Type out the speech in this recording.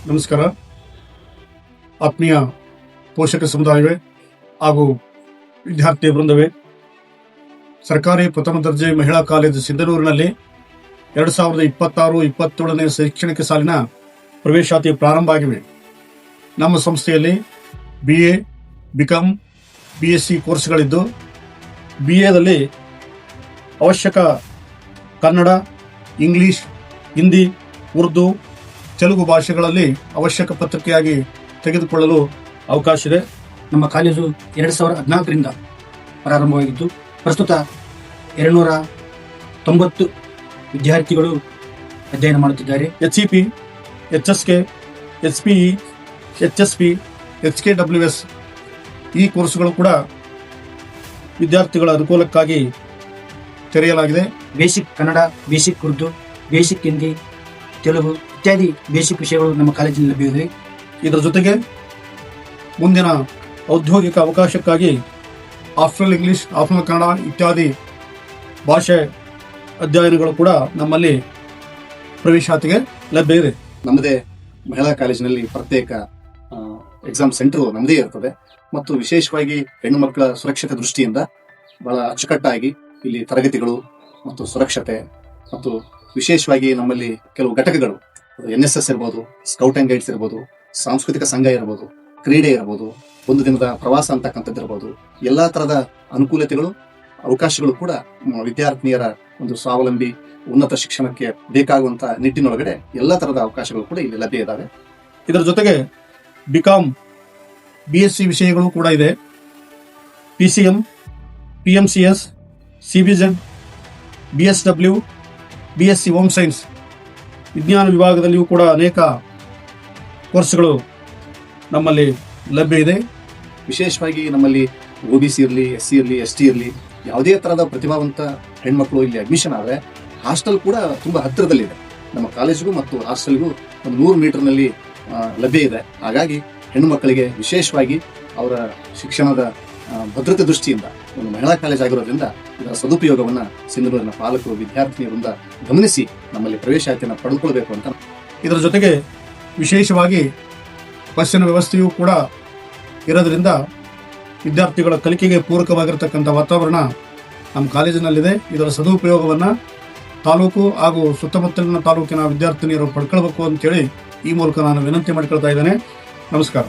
ನಮಸ್ಕಾರ. ಆತ್ಮೀಯ ಪೋಷಕ ಸಮುದಾಯವೇ ಹಾಗೂ ವಿದ್ಯಾರ್ಥಿ ವೃಂದವೇ, ಸರ್ಕಾರಿ ಪ್ರಥಮ ದರ್ಜೆ ಮಹಿಳಾ ಕಾಲೇಜು ಸಿಂಧನೂರಿನಲ್ಲಿ 2026-27ನೇ ಶೈಕ್ಷಣಿಕ ಸಾಲಿನ ಪ್ರವೇಶಾತಿ ಪ್ರಾರಂಭ ಆಗಿವೆ. ನಮ್ಮ ಸಂಸ್ಥೆಯಲ್ಲಿ BA, BCom, BSc ಕೋರ್ಸ್ಗಳಿದ್ದು, BAದಲ್ಲಿ ಅವಶ್ಯಕ ಕನ್ನಡ, ಇಂಗ್ಲಿಷ್, ಹಿಂದಿ, ಉರ್ದು, ತೆಲುಗು ಭಾಷೆಗಳಲ್ಲಿ ಅವಶ್ಯಕ ಪತ್ರಿಕೆಯಾಗಿ ತೆಗೆದುಕೊಳ್ಳಲು ಅವಕಾಶ ಇದೆ. ನಮ್ಮ ಕಾಲೇಜು 2014ರಿಂದ ಪ್ರಾರಂಭವಾಗಿದ್ದು, ಪ್ರಸ್ತುತ 290 ವಿದ್ಯಾರ್ಥಿಗಳು ಅಧ್ಯಯನ ಮಾಡುತ್ತಿದ್ದಾರೆ. HEP, HSK, HPE, HSP, HKWS ಈ ಕೋರ್ಸ್ಗಳು ಕೂಡ ವಿದ್ಯಾರ್ಥಿಗಳ ಅನುಕೂಲಕ್ಕಾಗಿ ತೆರೆಯಲಾಗಿದೆ. Basic Kannada, basic Urdu, basic Hindi, Telugu ಇತ್ಯಾದಿ ಬೇಸಿಕ್ ವಿಷಯಗಳು ನಮ್ಮ ಕಾಲೇಜಿನಲ್ಲಿ ಲಭ್ಯವಿದೆ. ಇದರ ಜೊತೆಗೆ ಮುಂದಿನ ಔದ್ಯೋಗಿಕ ಅವಕಾಶಕ್ಕಾಗಿ ಆಫ್ಟರ್ ಇಂಗ್ಲಿಷ್, ಆಫ್ಟರ್ ಕನ್ನಡ ಇತ್ಯಾದಿ ಭಾಷೆ ಅಧ್ಯಯನಗಳು ಕೂಡ ನಮ್ಮಲ್ಲಿ ಪ್ರವೇಶಾತಿಗೆ ಲಭ್ಯ ಇದೆ. ನಮ್ಮದೇ ಮಹಿಳಾ ಕಾಲೇಜಿನಲ್ಲಿ ಪ್ರತ್ಯೇಕ ಎಕ್ಸಾಮ್ ಸೆಂಟರ್ ನಮ್ಮದೇ ಇರ್ತದೆ ಮತ್ತು ವಿಶೇಷವಾಗಿ ಹೆಣ್ಣು ಮಕ್ಕಳ ಸುರಕ್ಷತೆ ದೃಷ್ಟಿಯಿಂದ ಬಹಳ ಅಚ್ಚುಕಟ್ಟಾಗಿ ಇಲ್ಲಿ ತರಗತಿಗಳು ಮತ್ತು ಸುರಕ್ಷತೆ ಮತ್ತು ವಿಶೇಷವಾಗಿ ನಮ್ಮಲ್ಲಿ ಕೆಲವು ಘಟಕಗಳು NSS ಇರ್ಬೋದು, ಸ್ಕೌಟ್ ಅಂಡ್ ಗೈಡ್ಸ್ ಇರ್ಬೋದು, ಸಾಂಸ್ಕೃತಿಕ ಸಂಘ ಇರ್ಬೋದು, ಕ್ರೀಡೆ ಇರ್ಬೋದು, ಒಂದು ದಿನದ ಪ್ರವಾಸ ಅಂತಕ್ಕಂಥದ್ದು ಇರ್ಬೋದು, ಎಲ್ಲಾ ತರದ ಅನುಕೂಲತೆಗಳು, ಅವಕಾಶಗಳು ಕೂಡ ವಿದ್ಯಾರ್ಥಿನಿಯರ ಒಂದು ಸ್ವಾವಲಂಬಿ ಉನ್ನತ ಶಿಕ್ಷಣಕ್ಕೆ ಬೇಕಾಗುವಂತ ನಿಟ್ಟಿನೊಳಗಡೆ ಎಲ್ಲಾ ತರದ ಅವಕಾಶಗಳು ಕೂಡ ಇಲ್ಲಿ ಲಭ್ಯ ಇದ್ದಾವೆ. ಇದರ ಜೊತೆಗೆ BCom, BSc ವಿಷಯಗಳು ಕೂಡ ಇದೆ. PCM, PMCS, CBZ, BSW, BSc home science ವಿಜ್ಞಾನ ವಿಭಾಗದಲ್ಲಿಯೂ ಕೂಡ ಅನೇಕ ಕೋರ್ಸ್ಗಳು ನಮ್ಮಲ್ಲಿ ಲಭ್ಯ ಇದೆ. ವಿಶೇಷವಾಗಿ ನಮ್ಮಲ್ಲಿ OBC ಇರಲಿ, SC ಇರಲಿ, ST ಇರಲಿ, ಯಾವುದೇ ತರಹದ ಪ್ರತಿಭಾವಂತ ಹೆಣ್ಮಕ್ಳು ಇಲ್ಲಿ ಅಡ್ಮಿಷನ್ ಆದರೆ ಹಾಸ್ಟೆಲ್ ಕೂಡ ತುಂಬಾ ಹತ್ತಿರದಲ್ಲಿದೆ. ನಮ್ಮ ಕಾಲೇಜಿಗೂ ಮತ್ತು ಹಾಸ್ಟೆಲ್ಗೂ ಒಂದು 100 ಮೀಟರ್ನಲ್ಲಿ ಲಭ್ಯ ಇದೆ. ಹಾಗಾಗಿ ಹೆಣ್ಣು ಮಕ್ಕಳಿಗೆ ವಿಶೇಷವಾಗಿ ಅವರ ಶಿಕ್ಷಣದ ಭದ್ರತೆ ದೃಷ್ಟಿಯಿಂದ ಒಂದು ಮಹಿಳಾ ಕಾಲೇಜ್ ಆಗಿರೋದ್ರಿಂದ ಇದರ ಸದುಪಯೋಗವನ್ನ ಸಿಂಧನೂರಿನ ಪಾಲಕರು, ವಿದ್ಯಾರ್ಥಿನಿಯರಿಂದ ಗಮನಿಸಿ ನಮ್ಮಲ್ಲಿ ಪ್ರವೇಶಾತಿಯನ್ನು ಪಡೆದುಕೊಳ್ಬೇಕು ಅಂತ. ಇದರ ಜೊತೆಗೆ ವಿಶೇಷವಾಗಿ ಬಸ್ಸಿನ ವ್ಯವಸ್ಥೆಯೂ ಕೂಡ ಇರೋದ್ರಿಂದ ವಿದ್ಯಾರ್ಥಿಗಳ ಕಲಿಕೆಗೆ ಪೂರಕವಾಗಿರತಕ್ಕಂಥ ವಾತಾವರಣ ನಮ್ಮ ಕಾಲೇಜಿನಲ್ಲಿದೆ. ಇದರ ಸದುಪಯೋಗವನ್ನು ತಾಲೂಕು ಹಾಗೂ ಸುತ್ತಮುತ್ತಲಿನ ತಾಲೂಕಿನ ವಿದ್ಯಾರ್ಥಿನಿಯರು ಪಡ್ಕೊಳ್ಬೇಕು ಅಂತೇಳಿ ಈ ಮೂಲಕ ನಾನು ವಿನಂತಿ ಮಾಡಿಕೊಳ್ತಾ ಇದ್ದೇನೆ. ನಮಸ್ಕಾರ.